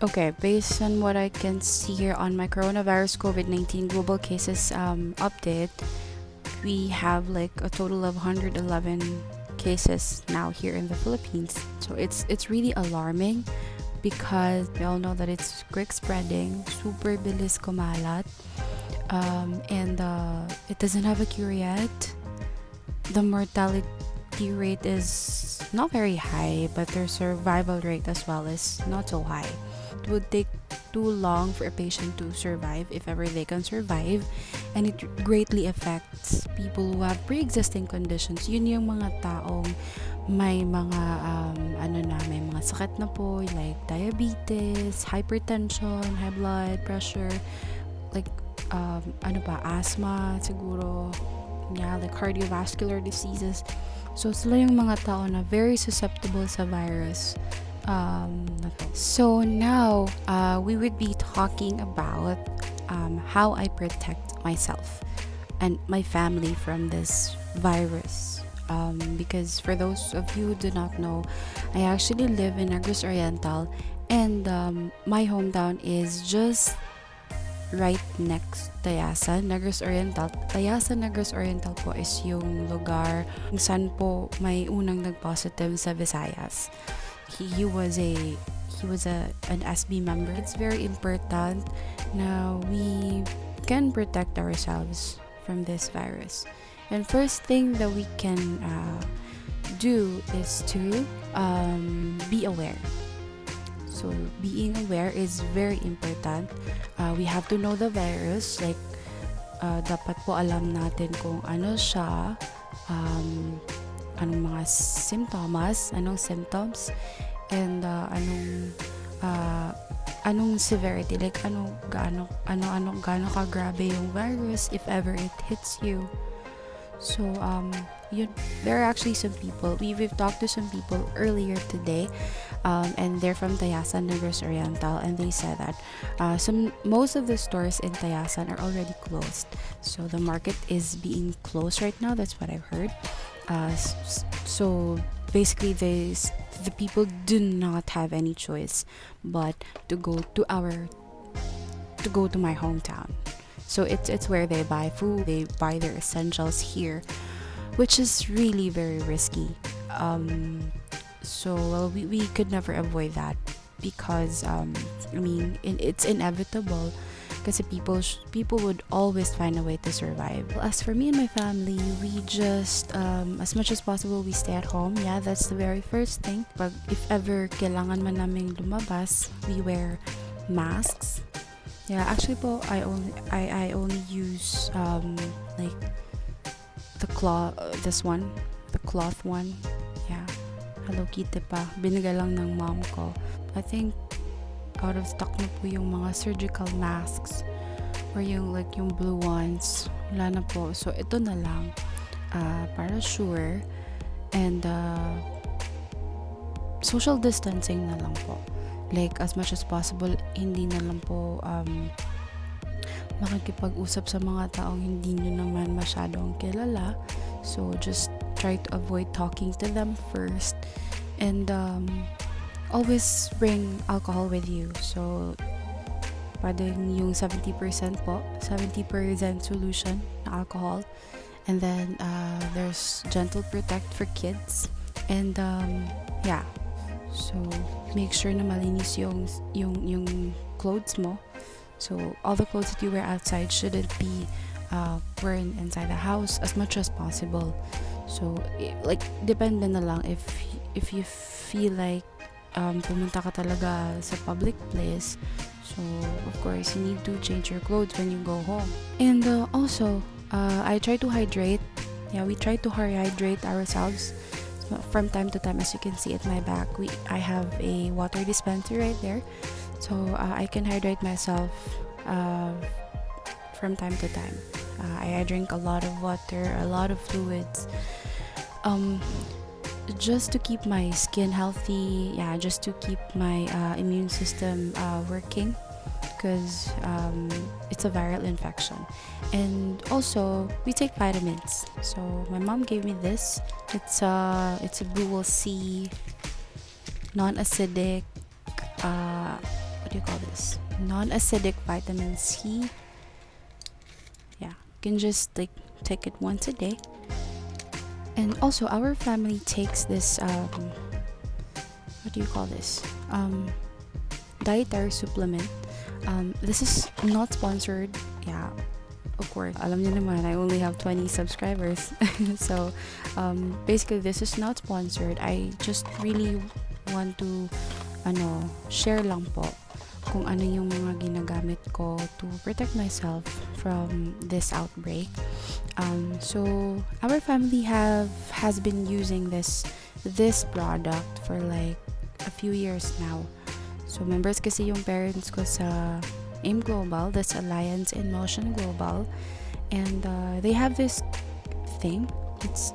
Okay, based on what I can see here on my coronavirus COVID-19 global cases update, we have like a total of 111 cases now here in the Philippines. So it's really alarming because we all know that it's quick spreading, super bilis kumalat, and it doesn't have a cure yet. The mortality rate is not very high, but their survival rate as well is not so high. It would take too long for a patient to survive if ever they can survive, and it greatly affects people who have pre-existing conditions. Yun yung mga taong may mga may mga sakit na po like diabetes, hypertension, high blood pressure, like asthma siguro, yeah, like cardiovascular diseases. So sila yung mga tao na very susceptible sa virus. So now we would be talking about how I protect myself and my family from this virus. Because for those of you who do not know, I actually live in Negros Oriental, and my hometown is just right next Tayasan, Negros Oriental. Tayasan, Negros Oriental po is yung lugar kung saan po may unang nag-positive sa Visayas. He was an SB member. It's very important na we can protect ourselves from this virus. And first thing that we can do is to be aware. So being aware is very important. We have to know the virus. Like dapat po alam natin kung ano siya, anong mga anong symptoms, and anong severity, like gaano ka grabe yung virus if ever it hits you. So there are actually some people, we've talked to some people earlier today, and they're from Tayasan, Negros Oriental, and they said that most of the stores in Tayasan are already closed. So the market is being closed right now. That's what I've heard. So basically, the people do not have any choice but to go to my hometown. So it's where they buy food, they buy their essentials here, which is really very risky. We could never avoid that because it's inevitable because people would always find a way to survive. As for me and my family, we just as much as possible we stay at home. Yeah, that's the very first thing. But if ever kailangan man naming lumabas, we wear masks. Yeah, actually po, I only use like the cloth one. Yeah, Hello Kitty pa. Binigay lang ng mom ko. I think out of stock na po yung mga surgical masks or yung blue ones. Wala na po. So ito na lang para sure, and social distancing na lang po. Like as much as possible, hindi na lang po makikipag-usap sa mga taong hindi nyo naman masyadong kilala. So just try to avoid talking to them first, and always bring alcohol with you. So pwedeng yung 70% po, 70% solution na alcohol, and then there's Gentle Protect for kids, and yeah. So make sure na malinis yung clothes mo. So all the clothes that you wear outside shouldn't be worn inside the house as much as possible. So like depende na lang if you feel like pumunta ka talaga sa public place. So of course you need to change your clothes when you go home. And also I try to hydrate. Yeah, we try to hydrate ourselves from time to time. As you can see at my back, I have a water dispenser right there, so I can hydrate myself from time to time. I drink a lot of water, a lot of fluids, just to keep my skin healthy. Yeah, just to keep my immune system working, because it's a viral infection. And also we take vitamins. So my mom gave me this. It's a Blue C non-acidic what do you call this? Non-acidic vitamin C. Yeah, you can just like take it once a day. And also, our family takes this what do you call this? Dietary supplement. This is not sponsored. Yeah, of course. Alam niyo naman, I only have 20 subscribers. So, basically, this is not sponsored. I just really want to, share lang po kung ano yung mga ginagamit ko to protect myself from this outbreak. So, our family has been using this product for like a few years now. So, members kasi yung parents ko sa AIM Global, that's Alliance in Motion Global, and they have this thing. It's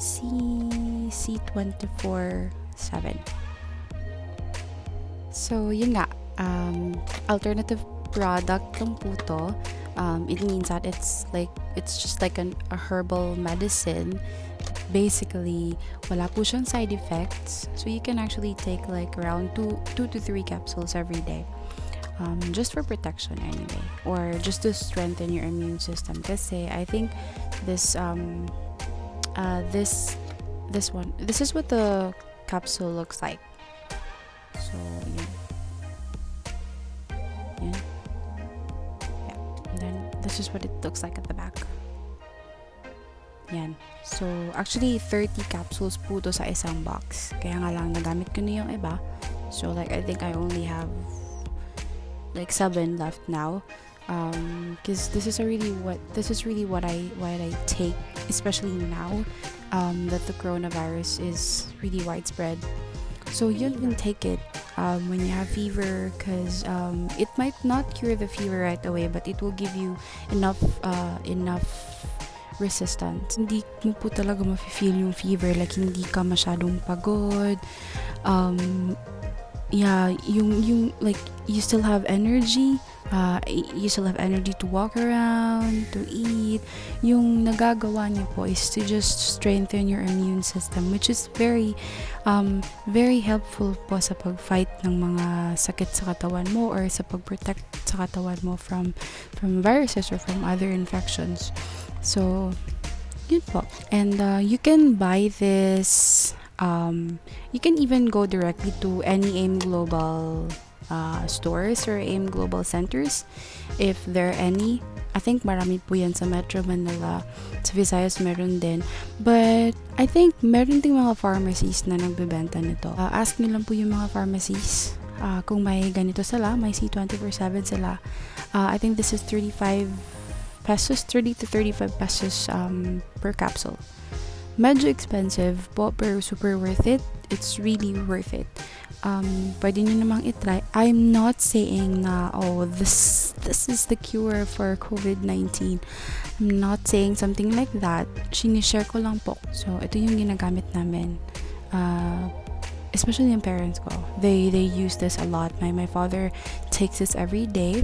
C24/7. So yun nga, alternative product lang po to. It means that it's just like a herbal medicine. Basically, wala po siyang side effects, so you can actually take like around 2 to 3 capsules every day. Just for protection anyway, or just to strengthen your immune system. Kasi I think this is what the capsule looks like. So yeah, and then this is what it looks like at the back. Yan. So actually 30 capsules po to sa isang box. Kaya nga lang nagamit ko na yung iba. So like I think I only have like 7 left now, because this is really what I take, especially now that the coronavirus is really widespread. So you can take it when you have fever, because it might not cure the fever right away, but it will give you enough resistance. Hindi mo po talaga mafe-feel yung fever, like hindi ka masyadong pagod. Yeah, yung like you still have energy. You still have energy to walk around, to eat. Yung nagagawa niyo po is to just strengthen your immune system, which is very helpful po sa pag-fight ng mga sakit sa katawan mo, or sa pag-protect sa katawan mo from viruses or from other infections. So, yun po. And you can buy this. You can even go directly to any AIM Global stores or AIM Global centers, if there are any. I think marami po yan sa Metro Manila. Sa Visayas meron din. But I think meron ding mga pharmacies na nagbebenta nito. Ask nyo lang po yung mga pharmacies kung may ganito sila, may C24/7 sila. I think this is 35 pesos, 30 to 35 pesos per capsule. Medyo expensive po, pero super worth it. It's really worth it. Pwede nyo namang itry. I'm not saying na, this is the cure for COVID-19. I'm not saying something like that. Sinishare ko lang po. So, ito yung ginagamit namin. Especially yung parents ko. They use this a lot. My father takes this every day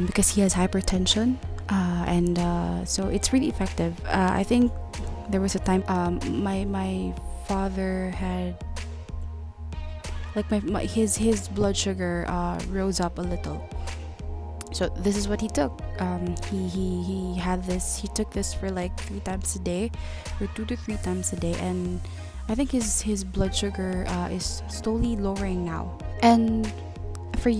because he has hypertension. And so, it's really effective. I think there was a time my father had like his blood sugar rose up a little. So this is what he took. He had this. He took this for like 3 times a day, or 2 to 3 times a day, and I think his blood sugar is slowly lowering now. And for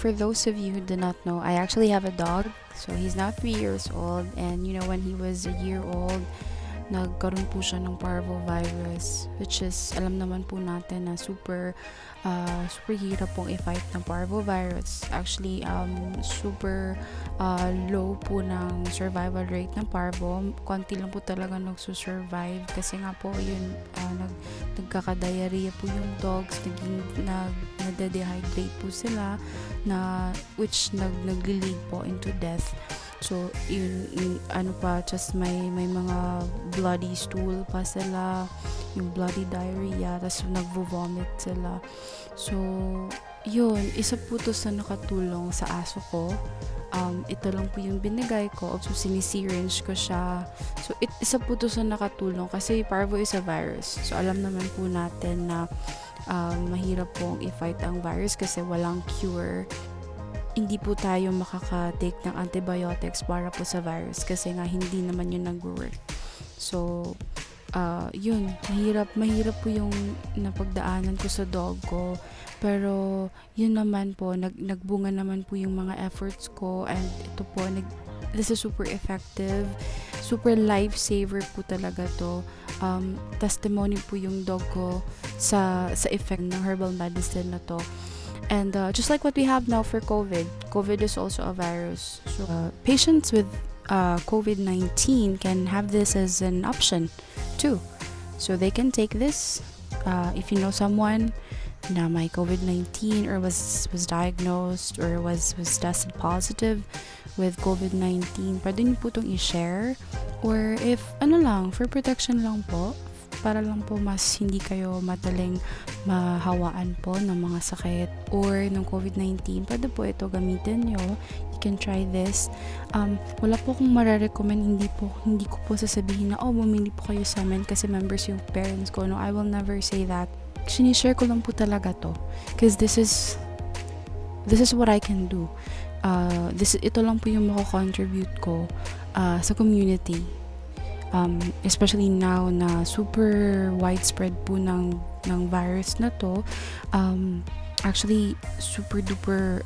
those of you who do not know, I actually have a dog. So he's now 3 years old, and when he was a year old, nagkaroon po siya ng parvovirus, which is, alam naman po natin na super hirap pong i-fight ng parvovirus. Actually, super low po ng survival rate ng parvo. Konti lang po talaga nagsusurvive, kasi nga po yun, nagkaka-diarrhea po yung dogs, nade-dehydrate po sila, which nagli-lead po into death. So, yun just may mga bloody stool pa sila, yung bloody diarrhea, tapos nagvo-vomit sila. So, yun, isa po to sa nakatulong sa aso ko. Ito lang po yung binigay ko. So, sinisiringe ko siya. So, isa po to sa nakatulong kasi parvo is a virus. So, alam naman po natin na mahirap pong i-fight ang virus kasi walang cure. Hindi po tayo makaka-take ng antibiotics para po sa virus kasi nga hindi naman yun nag-work. So, yun, mahirap po yung napagdaanan ko sa dog ko. Pero, yun naman po, nagbunga naman po yung mga efforts ko, and ito po, this is super effective, super lifesaver po talaga to. Testimony po yung dog ko sa effect ng herbal medicine na to. And just like what we have now for COVID is also a virus. So, patients with COVID-19 can have this as an option too. So they can take this. If you know someone na may COVID-19 or was diagnosed or was tested positive with COVID-19, pwede niyo po itong i-share. Or if for protection lang po, para lang po mas hindi kayo madaling mahawaan po ng mga sakit or ng COVID-19, pwede po ito gamitin nyo. You can try this. Wala po akong mararecommend, hindi ko po sasabihin na bumili po kayo sa amin kasi members yung parents ko. No, I will never say that. Sinishare ko lang po talaga to because this is what I can do. Ito lang po yung mako-contribute ko sa community. Especially now na super widespread po ng virus na to. Actually,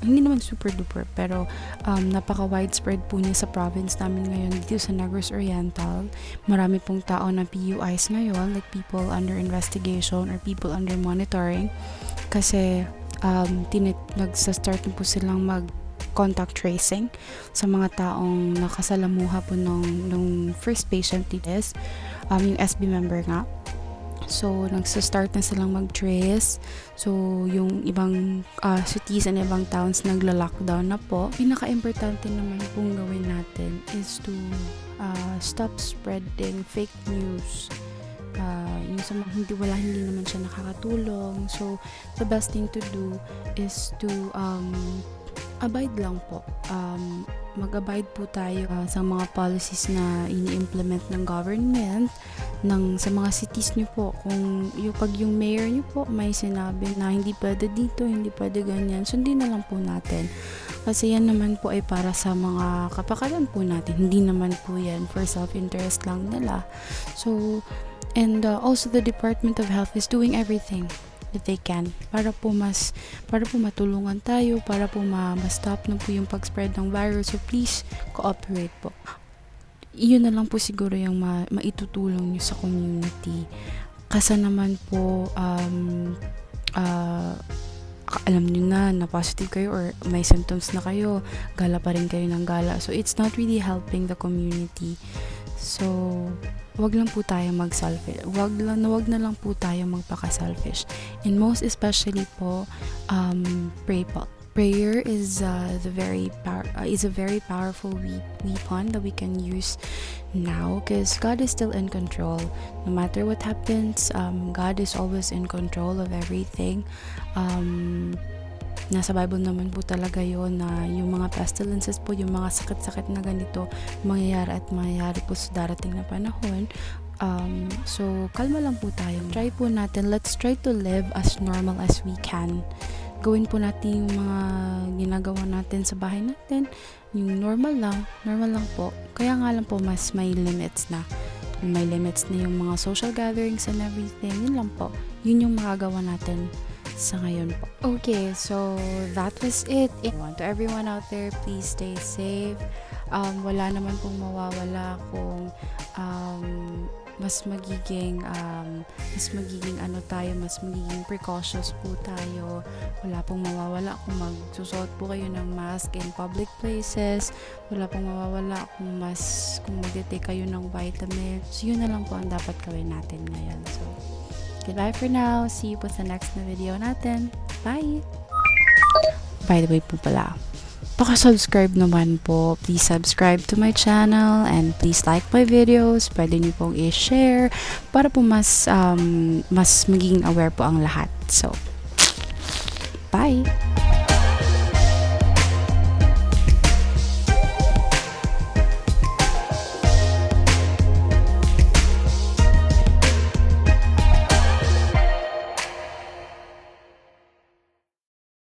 hindi naman super duper, pero napaka widespread po niya sa province namin ngayon dito sa Negros Oriental. Marami pong tao na PUIs ngayon, like people under investigation or people under monitoring, kasi nagsastart na po silang contact tracing sa mga taong nakasalamuha po nung first patient test, yung SB member nga. So, nagsastart na silang mag-trace. So, yung ibang cities and ibang towns nagla-lockdown na po. Pinaka-importante naman pong gawin natin is to stop spreading fake news. Yung sa mga hindi naman siya nakakatulong. So, the best thing to do is to abide lang po. Mag-abide po tayo sa mga policies na ini-implement ng government sa mga cities nyo po. Pag yung mayor nyo po may sinabi na hindi pwede dito, hindi pwede ganyan, sundin na lang po natin. Kasi yan naman po ay para sa mga kapakanan po natin. Hindi naman po yan for self-interest lang nila. So, and also the Department of Health is doing everything that they can para po matulungan tayo, para po ma-stop na po yung pag-spread ng virus. So please cooperate po. Iyon na lang po siguro yung maitutulong nyo sa community. Kasi naman po alam nyo na positive kayo or may symptoms na kayo, gala pa rin kayo ng gala. So it's not really helping the community. So wag lang po tayo mag-selfish. Wag na lang po tayo magpaka-selfish. And most especially po, pray po. Prayer is a very powerful weapon that we can use now because God is still in control. No matter what happens, God is always in control of everything. Nasa Bible naman po talaga yon na yung mga pestilences po, yung mga sakit-sakit na ganito, mangyayari po sa darating na panahon. So, kalma lang po tayo. Try po natin, let's try to live as normal as we can. Gawin po natin yung mga ginagawa natin sa bahay natin. Yung normal lang po. Kaya nga lang po, mas may limits na. May limits na yung mga social gatherings and everything. Yun lang po. Yun yung magagawa natin sa ngayon po. Okay, so that was it. To everyone out there, please stay safe. Wala naman pong mawawala kung mas magiging precautious po tayo. Wala pong mawawala kung magsusuot po kayo ng mask in public places. Wala pong mawawala kung mag-take kayo ng vitamin. So yun na lang po ang dapat gawin natin ngayon. So goodbye for now. See you po sa next na video natin. Bye! By the way po pala, paka-subscribe naman po. Please subscribe to my channel and please like my videos. Pwede niyo pong i-share para po mas magiging aware po ang lahat. So, bye!